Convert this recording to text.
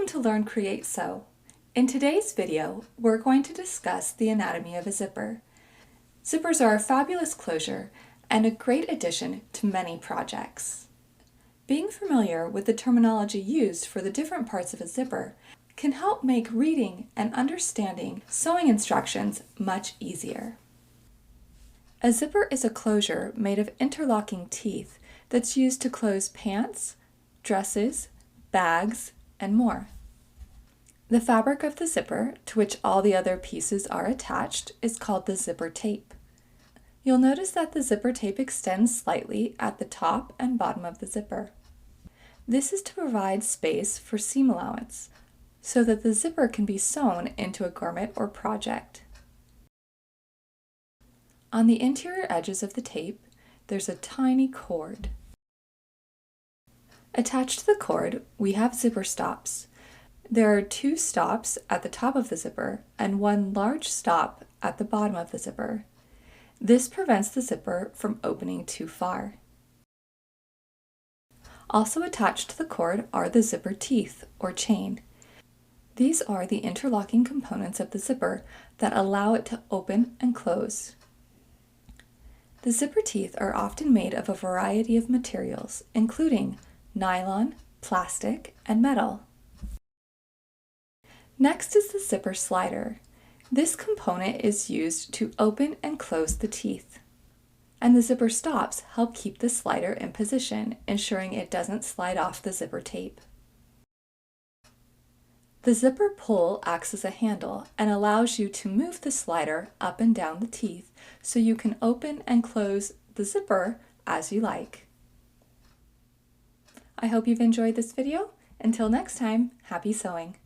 Welcome to Learn Create Sew. In today's video, we're going to discuss the anatomy of a zipper. Zippers are a fabulous closure and a great addition to many projects. Being familiar with the terminology used for the different parts of a zipper can help make reading and understanding sewing instructions much easier. A zipper is a closure made of interlocking teeth that's used to close pants, dresses, bags, and more. The fabric of the zipper, to which all the other pieces are attached, is called the zipper tape. You'll notice that the zipper tape extends slightly at the top and bottom of the zipper. This is to provide space for seam allowance, so that the zipper can be sewn into a garment or project. On the interior edges of the tape, there's a tiny cord. Attached to the cord, we have zipper stops. There are 2 stops at the top of the zipper and 1 large stop at the bottom of the zipper. This prevents the zipper from opening too far. Also attached to the cord are the zipper teeth, or chain. These are the interlocking components of the zipper that allow it to open and close. The zipper teeth are often made of a variety of materials, including nylon, plastic, and metal. Next is the zipper slider. This component is used to open and close the teeth. And the zipper stops help keep the slider in position, ensuring it doesn't slide off the zipper tape. The zipper pull acts as a handle and allows you to move the slider up and down the teeth so you can open and close the zipper as you like. I hope you've enjoyed this video. Until next time, happy sewing!